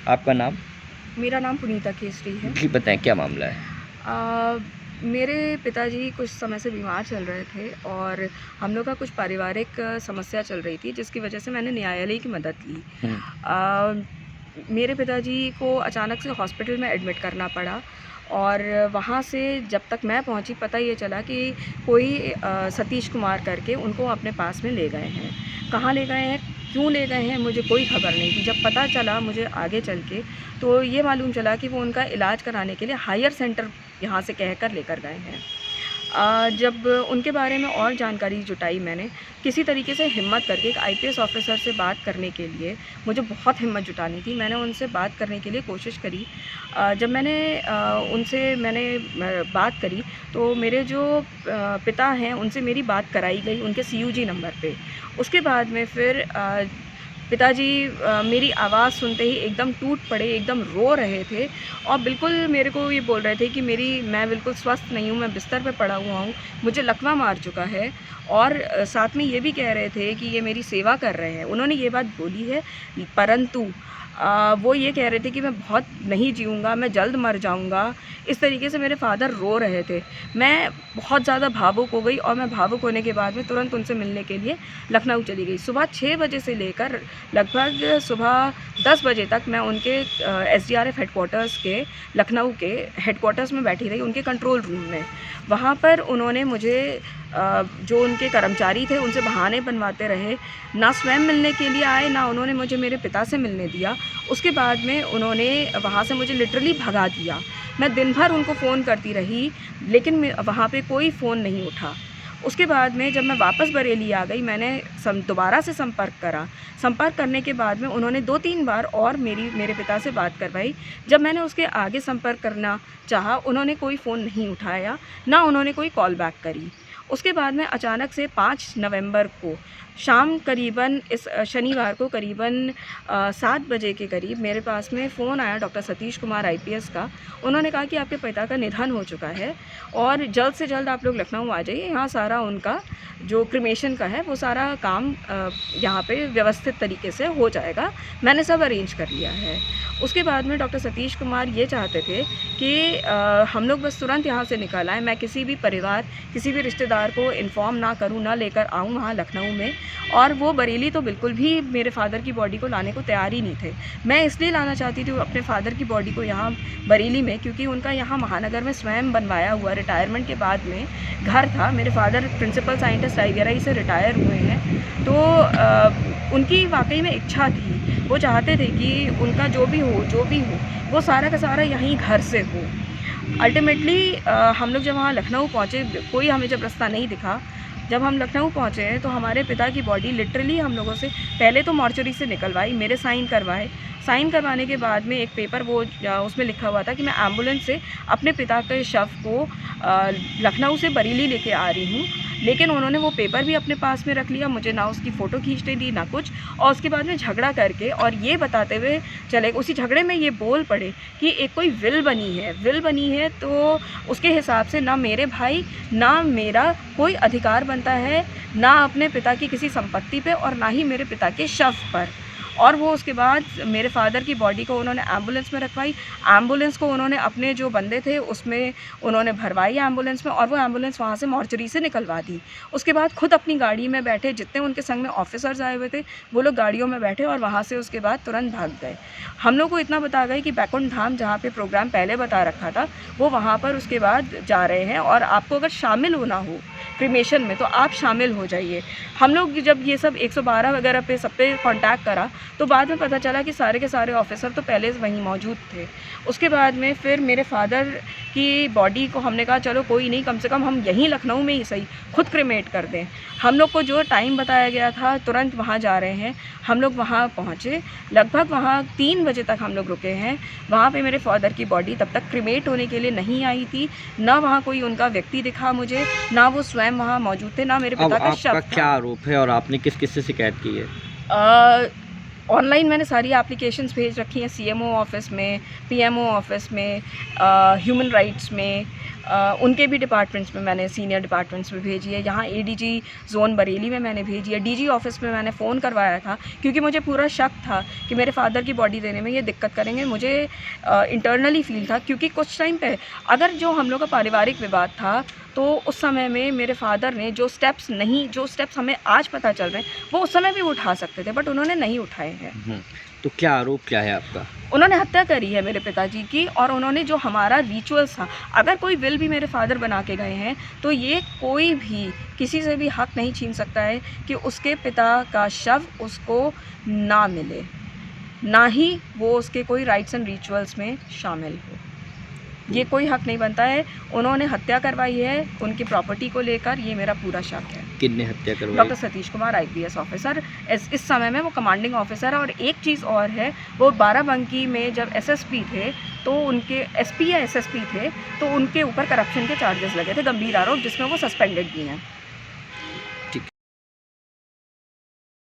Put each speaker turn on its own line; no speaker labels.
आपका नाम?
मेरा नाम पुनीता केसरी है।
जी बताएं, क्या मामला है?
मेरे पिताजी कुछ समय से बीमार चल रहे थे और हम लोग का कुछ पारिवारिक समस्या चल रही थी, जिसकी वजह से मैंने न्यायालय की मदद ली। मेरे पिताजी को अचानक से हॉस्पिटल में एडमिट करना पड़ा और वहाँ से जब तक मैं पहुँची पता ये चला कि कोई सतीश कुमार करके उनको अपने पास में ले गए हैं। कहाँ ले गए हैं, क्यों ले गए हैं, मुझे कोई ख़बर नहीं थी। जब पता चला मुझे आगे चल के, तो ये मालूम चला कि वो उनका इलाज कराने के लिए हायर सेंटर यहाँ से कहकर लेकर गए हैं। जब उनके बारे में और जानकारी जुटाई मैंने, किसी तरीके से हिम्मत करके एक आईपीएस ऑफ़िसर से बात करने के लिए मुझे बहुत हिम्मत जुटानी थी। मैंने उनसे बात करने के लिए कोशिश करी। जब मैंने बात करी तो मेरे जो पिता हैं उनसे मेरी बात कराई गई उनके सीयूजी नंबर पे। उसके बाद में फिर पिताजी मेरी आवाज़ सुनते ही एकदम टूट पड़े, एकदम रो रहे थे और बिल्कुल मेरे को ये बोल रहे थे कि मैं बिल्कुल स्वस्थ नहीं हूँ, मैं बिस्तर पे पड़ा हुआ हूँ, मुझे लकवा मार चुका है। और साथ में ये भी कह रहे थे कि ये मेरी सेवा कर रहे हैं। उन्होंने ये बात बोली है, परंतु वो ये कह रहे थे कि मैं बहुत नहीं जीऊँगा, मैं जल्द मर जाऊँगा। इस तरीके से मेरे फ़ादर रो रहे थे। मैं बहुत ज़्यादा भावुक हो गई और मैं भावुक होने के बाद में तुरंत उनसे मिलने के लिए लखनऊ चली गई। सुबह 6 बजे से लेकर लगभग सुबह 10 बजे तक मैं उनके एसडीआरएफ हेडक्वार्टर्स के लखनऊ के हेडक्वार्टर्स में बैठी रही, उनके कंट्रोल रूम में। वहाँ पर उन्होंने मुझे जो उनके कर्मचारी थे उनसे बहाने बनवाते रहे, ना स्वयं मिलने के लिए आए, ना उन्होंने मुझे मेरे पिता से मिलने दिया। उसके बाद में उन्होंने वहाँ से मुझे लिटरली भगा दिया। मैं दिन भर उनको फ़ोन करती रही, लेकिन वहाँ पे कोई फ़ोन नहीं उठा। उसके बाद में जब मैं वापस बरेली आ गई, मैंने दोबारा से संपर्क करा। संपर्क करने के बाद में उन्होंने 2-3 बार और मेरे पिता से बात करवाई। जब मैंने उसके आगे संपर्क करना चाहा, उन्होंने कोई फ़ोन नहीं उठाया, ना उन्होंने कोई कॉल बैक करी। उसके बाद में अचानक से 5 नवंबर को शाम करीबन इस शनिवार को करीबन 7 बजे के करीब मेरे पास में फ़ोन आया डॉक्टर सतीश कुमार आईपीएस का। उन्होंने कहा कि आपके पिता का निधन हो चुका है और जल्द से जल्द आप लोग लखनऊ आ जाइए, यहाँ सारा उनका जो क्रिमेशन का है वो सारा काम यहाँ पे व्यवस्थित तरीके से हो जाएगा, मैंने सब अरेंज कर लिया है। उसके बाद में डॉक्टर सतीश कुमार ये चाहते थे कि हम लोग बस तुरंत यहाँ से निकल आएँ, मैं किसी भी परिवार, किसी भी रिश्तेदार को इन्फॉर्म ना करूँ, ना लेकर आऊँ वहाँ लखनऊ में। और वो बरेली तो बिल्कुल भी मेरे फ़ादर की बॉडी को लाने को तैयार ही नहीं थे। मैं इसलिए लाना चाहती थी अपने फ़ादर की बॉडी को यहाँ बरेली में, क्योंकि उनका यहाँ महानगर में स्वयं बनवाया हुआ रिटायरमेंट के बाद में घर था। मेरे फ़ादर प्रिंसिपल साइंटिस्ट IVRI से रिटायर हुए हैं, तो उनकी वाकई में इच्छा थी, वो चाहते थे कि उनका जो भी हो वो सारा का सारा यहीं घर से हो। अल्टीमेटली हम लोग जब वहाँ लखनऊ पहुँचे, कोई हमें जब रास्ता नहीं दिखा, जब हम लखनऊ पहुँचे तो हमारे पिता की बॉडी लिटरली हम लोगों से पहले तो मॉर्चरी से निकलवाई, मेरे साइन करवाए। साइन करवाने के बाद में एक पेपर उसमें लिखा हुआ था कि मैं एम्बुलेंस से अपने पिता के शव को लखनऊ से बरेली लेके आ रही हूँ, लेकिन उन्होंने वो पेपर भी अपने पास में रख लिया, मुझे ना उसकी फ़ोटो खींचने दी ना कुछ। और उसके बाद में झगड़ा करके और ये बताते हुए चले, उसी झगड़े में ये बोल पड़े कि एक कोई विल बनी है तो उसके हिसाब से ना मेरे भाई ना मेरा कोई अधिकार बनता है, ना अपने पिता की किसी संपत्ति पे और ना ही मेरे पिता के शव पर। और वो उसके बाद मेरे फ़ादर की बॉडी को उन्होंने एम्बुलेंस में रखवाई। एम्बुलेंस को उन्होंने अपने जो बंदे थे उसमें उन्होंने भरवाई एम्बुलेंस में, और वो एम्बुलेंस वहाँ से मॉर्चरी से निकलवा दी। उसके बाद खुद अपनी गाड़ी में बैठे, जितने उनके संग में ऑफिसर्स आए हुए थे वो लोग गाड़ियों में बैठे और वहाँ से उसके बाद तुरंत भाग गए। हम लोग को इतना बता गए कि बैकुंठ धाम जहाँ पे प्रोग्राम पहले बता रखा था वो वहाँ पर उसके बाद जा रहे हैं, और आपको अगर शामिल होना हो क्रिमेशन में तो आप शामिल हो जाइए। हम लोग जब ये सब 112 वगैरह पे सब पे कांटेक्ट करा तो बाद में पता चला कि सारे के सारे ऑफिसर तो पहले से वहीं मौजूद थे। उसके बाद में फिर मेरे फ़ादर की बॉडी को हमने कहा चलो कोई नहीं, कम से कम हम यहीं लखनऊ में ही सही खुद क्रिमेट कर दें। हम लोग को जो टाइम बताया गया था तुरंत वहाँ जा रहे हैं। हम लोग वहाँ पहुँचे, लगभग वहाँ 3 बजे तक हम लोग रुके हैं। वहाँ पे मेरे फ़ादर की बॉडी तब तक क्रिमेट होने के लिए नहीं आई थी, ना वहाँ कोई उनका व्यक्ति दिखा मुझे, ना वो स्वयं वहाँ मौजूद थे, ना मेरे पिता का शव था।
क्या आरोप है और आपने किस किस से शिकायत की है?
ऑनलाइन मैंने सारी एप्लीकेशंस भेज रखी हैं, सीएमओ ऑफ़िस में, पीएमओ ऑफ़िस में, ह्यूमन राइट्स में, उनके भी डिपार्टमेंट्स में मैंने सीनियर डिपार्टमेंट्स में भेजी है। यहाँ एडीजी ज़ोन बरेली में मैंने भेजी है। डीजी ऑफ़िस में मैंने फ़ोन करवाया था क्योंकि मुझे पूरा शक था कि मेरे फादर की बॉडी देने में ये दिक्कत करेंगे। मुझे इंटरनली फ़ील था क्योंकि कुछ टाइम पे अगर जो हम लोग का पारिवारिक विवाद था तो उस समय में मेरे फादर ने जो स्टेप्स हमें आज पता चल रहे हैं वो उस समय भी उठा सकते थे, बट उन्होंने नहीं उठाए हैं।
तो क्या आरोप क्या है आपका?
उन्होंने हत्या करी है मेरे पिताजी की, और उन्होंने जो हमारा रिचुअल्स था, अगर कोई विल भी मेरे फादर बना के गए हैं तो ये कोई भी किसी से भी हक नहीं छीन सकता है कि उसके पिता का शव उसको ना मिले, ना ही वो उसके कोई राइट्स एंड रिचुअल्स में शामिल हो। ये कोई हक नहीं बनता है। उन्होंने हत्या करवाई है उनकी प्रॉपर्टी को लेकर, ये मेरा पूरा शक है।
किसने हत्या करवाई?
Doctor Satish Kumar IPS officer, इस समय में वो कमांडिंग ऑफिसर है। और एक चीज़ और है, वो बाराबंकी में जब SSP थे तो उनके SP या SSP थे तो उनके ऊपर करप्शन के चार्जेस लगे थे, गंभीर आरोप, जिसमें वो सस्पेंडेड भी हैं।